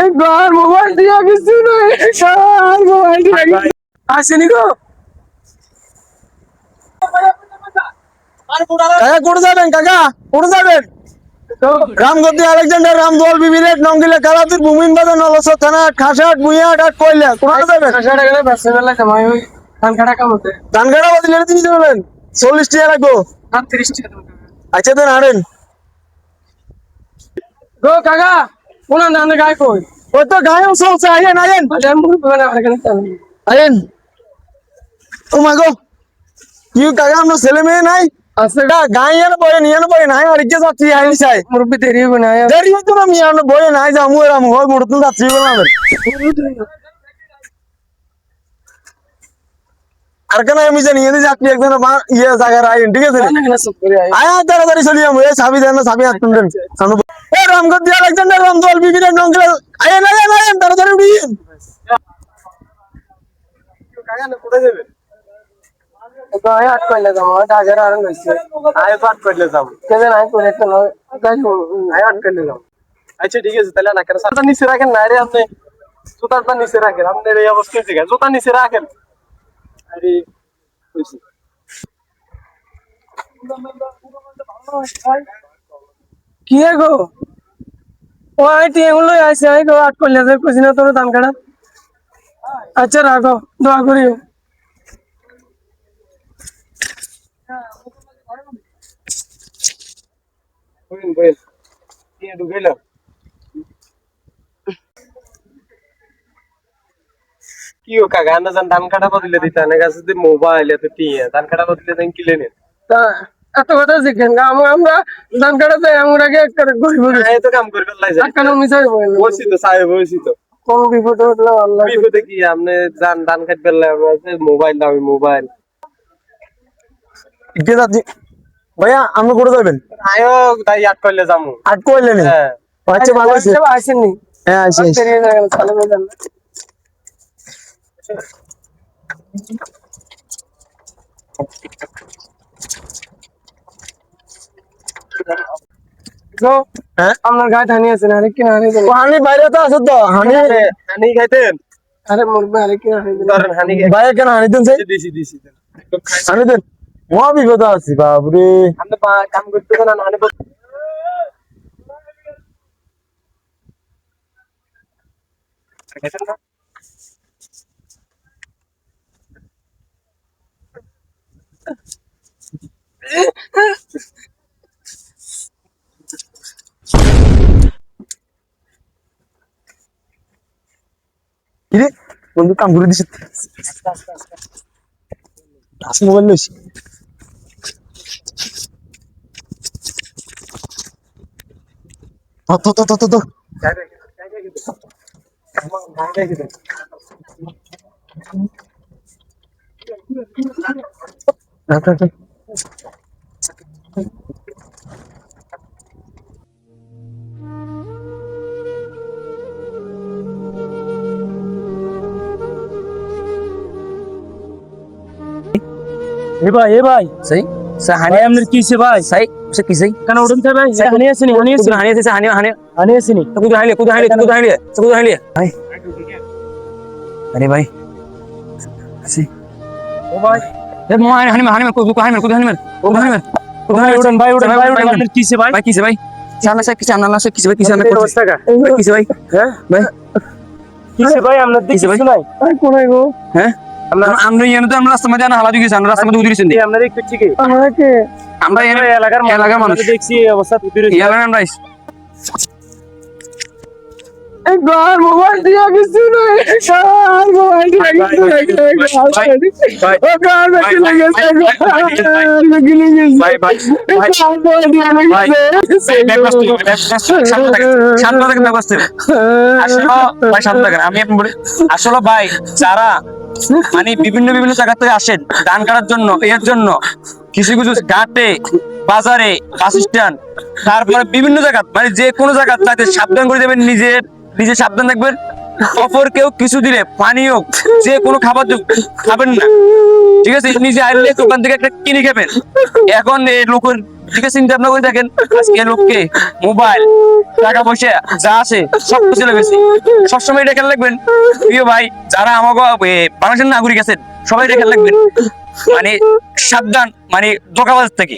একবার মোবাইল দিয়া কিছু নাই, একবার মোবাইল দিয়া কিছু আসেনি গো। কাকা কোথায় যাবেন? কাকা কোথায় যাবেন? রামগতি আলেকজান্ডার রামদোয়াল বিবিরেট নঙ্গিলে কালাতুর ভূমিন বাজার নলসর থানা খাসাট বুইয়াট আর কইলা কোথায় যাবেন? খাসাট গেলে ব্যবসা বেলা কামাই হই ধান কাটা কামতে ধান কাটা বদলে তিনি যাবেন 40 টাকা লাগবো না 30 টাকা। আচ্ছা দেন আরেন গো কাকা কোন ধান গায় কই? ওই তো গায়ও চলছে, আইেন আইেন আরে মুর বনা এখানে আইেন। ও মা গো কি কাকা আমরা ছেলে মেয়ে নাই আছে গাইয়ানো বয়ে নাই আর কি যাচ্ছি আইনি চাই মুরব্বি দেরি হবে না দেরি হতো না মিয়ানো বয়ে নাই যামু এরাম হয় মোড়ত যাচ্ছি বললাম আর কেন আমি জানি এনে যাচ্ছি একজন ইয়ে জায়গার আইন ঠিক আছে আয়া তাড়াতাড়ি চলি যাবো এই চাবি দেন না চাবি আসতেন দেন এ রামগত দিয়া আলেকজান্ডার রামদোয়াল বিবির নঙ্গল আইন আইন আইন তাড়াতাড়ি উঠি কাকা না কোথায় যাবেন? গায় আট কইলে যাবো ঢাকার আরন হইছে আয় পাট কইলে যাবো কেন নাই করে তো গায় আয় আট কইলে যাবো। আচ্ছা ঠিক আছে তাহলে না করে সাথে নিচে রাখেন না রে আপনি জুতাটা নিচে রাখেন আপনার এই অবস্থা হইছে জুতা নিচে রাখেন আরে কইছি কি গো ওই টিএগুলো আইছে আই গো আট কইলে যে কইছি না তোর ধান কাটা। আচ্ছা রাখো দোয়া করিও বলেন বলেন কি ঢুকাইলাম কি ও কাকা না জান ধান কাটা বদলে দিতে না কাছে যে মোবাইল এত টিয়া ধান কাটা বদলে দেন কিলে নেন তা এত কথা শিখেন আমরা ধান কাটা যাই আমরা আগে করে গরিব এই তো কাম করবে লাই যায় কেন মিছাই বলছি তো সাহেব বলছি তো কোন বিপদ হলো আল্লাহ বিপদে কি আপনি জান ধান কাটবে লাগে মোবাইল দামি মোবাইল কে যাচ্ছি ভাইয়া আপনি কোথায় যাবেন? আয়ো তাই আট কইলে যামু আট কইলে নি আচ্ছা ভালো আছে আসেননি হ্যাঁ আসি চলে যাবেন গো হ্যাঁ আপনার গায়ে ধানি আছে না আরে কি না হানি বাইরে তো আছে তো হানি হানি খাইতেন আরে মুরবে আরে কি ধরেন হানি বাইরে কেন হানি দেন দিছি হানি দেন মহা বিপদ আছে বাবরে আপনি কাম করতে না হানি খাইতেন না কিরে বন্ধু কাম করে দিছিস আসলে মোবাইল লইছি তো ए भाई सही हानि हमने की से भाई सही से किसे kana udun tha bhai हानि asini हानि asini तो कुछ हानि भाई अरे भाई से ओ भाई ये मोहन हानि में कुछ हानि में udun भाई की से भाई किसे भाई सामने से किसे भाई अवस्था का किसे भाई हैं भाई की से भाई हमने देखि सुनाई भाई कोन गो हैं আমরা এনে তো আমরা রাস্তার মধ্যে হালা দিয়েছি আমরা রাস্তার মধ্যে উঠিয়েছি আমরা একটু ঠিক আমাকে আমরা এনে এলাকার মানুষ দেখছি অবস্থা উঠিয়েছি এলাকার আমরা একবার মোবাইল দিয়া কিছু নাই একবার মোবাইল দিয়া কিছু নাই ও কার বেশি লাগেছে আসলে ভাই যারা মানে বিভিন্ন জায়গা থেকে আসেন ধান কাটার জন্য এর জন্য কিছু ঘাটে বাজারে বাস স্ট্যান্ড তারপরে বিভিন্ন জায়গা মানে যে কোনো জায়গা তাতে সাবধান করে দেবেন নিজে সাবধান থাকবেন অপর কেউ কিছু দিলে পানীয় যে কোনো খাবার খাবেন না ঠিক আছে নিজে আইলে দোকান থেকে একটা কিনে খাবেন এখন এই লোকের দিকে চিন্তা ভাবনা করে দেখেন, আজকে লোককে মোবাইল, টাকা পয়সা যা আছে সব কিছু লেগেছে। সবসময় এটা খেয়াল রাখবেন প্রিয় ভাই, যারা আমাকে বাংলাদেশের নাগরিক আছেন সবাই এটা খেয়াল রাখবেন, মানে সাবধান মানে ধোঁকাবাজ থেকে।